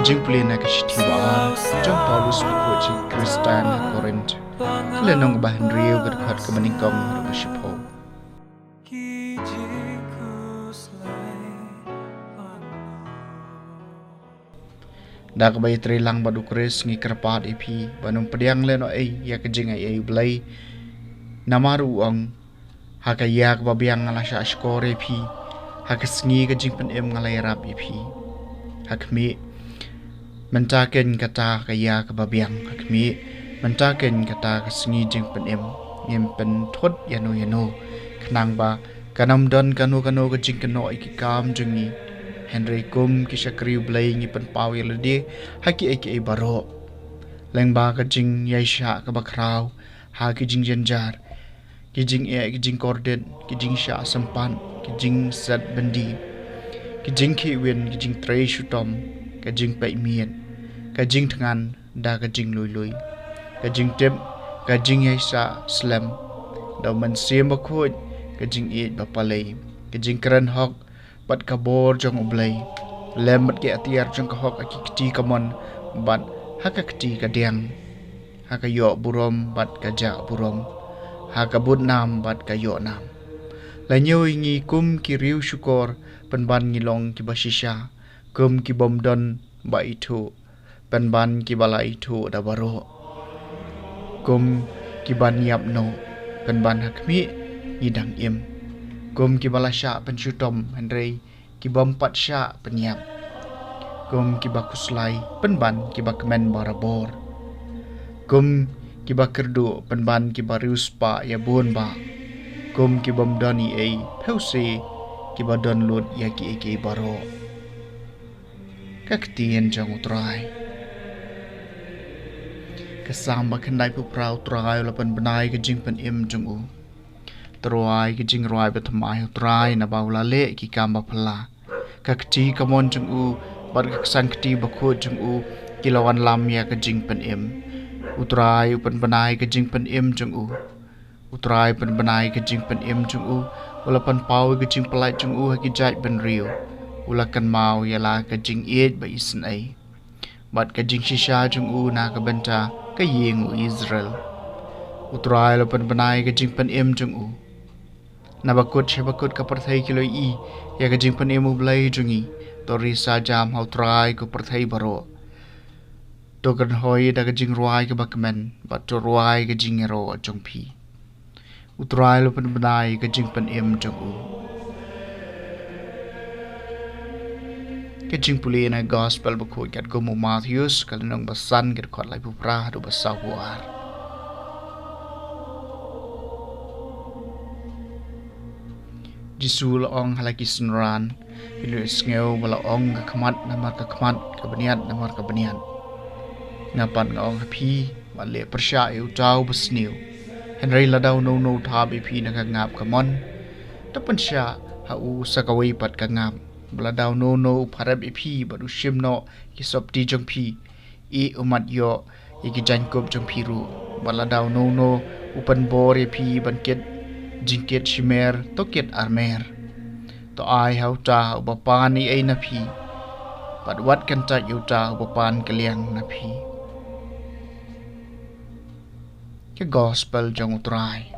jing pulin na kashitiwar jong Paulus buku Kristan Korint kelenong bahan riu berkat kemeningkong bersyipo dak bay trilang badu kris ngi kerpat ipi banung pediang leno ya kejing ai blai namaru ong hakayak babiang ngalasha skore pi hakasngi kejing pen ngalai rap ipi hakmi mentaken kata kaya kebabiang hakmi mentaken kata kasngi jing pen ngem pen thot yano kenang ba kanam don kanu kejing keno ikikam jungi Henry kum kisha kriu blai ngi pen pawi lede haki eke baro lengba kejing yaisha ke bakrau ha kijing jenjar kijing kijing kordet kijing sha sempan kijing sat bendi kijing ki win kijing trei shutom kijing pai mien kijing thangan da kijing lui kijing tip kijing yaisha slam da man sem bakho kijing e bapalei kijing kran hok bat kabor jong oblai lembat ke atiar jong ka hok akikti kamon bat hakakti kadiang hakayo burom bat kaja burom hakabut nam bat kayo nam lanyo ngi kum ki riu syukor penban ngilong ki basisha kum ki bomdon ba itu penban ki bala itu da baro kum ki ban yap no penban hakmi idang im kum ki bala sya penshutom Henry ki bompat sya penyap kum ki bakuslai penban ki bakmen barabor kum ki bakerdu penban ki barius pa ya bon ba kum ki bomdoni pause ki badon lut ya ki eke baro kaktien jang utrai kesamba kendai pu prau trai lapan benai ke jing pen im jung u Teruai ke jing ruai betamai utrai na baula le ki kamba pala kakti kamon jung u bar kaksan kti bakho jung u kilawan lam ya ke jing pen im utrai upan benai ke jing pen im jung u utrai pen benai ke jing pen im jung u ulapan pau ke jing pelai jung u ki jai ben rio ulakan mau yala ke jing eight ba isen ai bat ke jing shisha jung u na ke benta ke yeng u Israel utrai ulapan benai ke jing pen im jung u nabakut shabakut ka parthai kilo ya ka jing panim blai jungi tori sa jam hau trai ko parthai baro to kan hoi da ka jing ruai ka bakmen bat to ruai ka jing ro jong phi utrai lo pan banai ka jing panim jong u ka jing puli na gospel bakho kat go mo Matthews kalanong basan kat khot lai pu pra do basahuar Jisul ong halaki sunran ilu sngeu bala ong kamat namar kamat kabaniat namar kabaniat ngapan ngong hapi wale persya eu tau besniu Henry ladau no thab ipi na ngap kamon tapan sya hau sakawai pat kangap bladau no pharab ipi baru shimno kisop ti jong pi umat yo iki jankop jong piru baladau no upan bor ipi banket jingket shimer toket armer to ai hau ta ubapan ni ai na phi pat wat kan ta yu ta ubapan kaliang na phi ke gospel jong utrai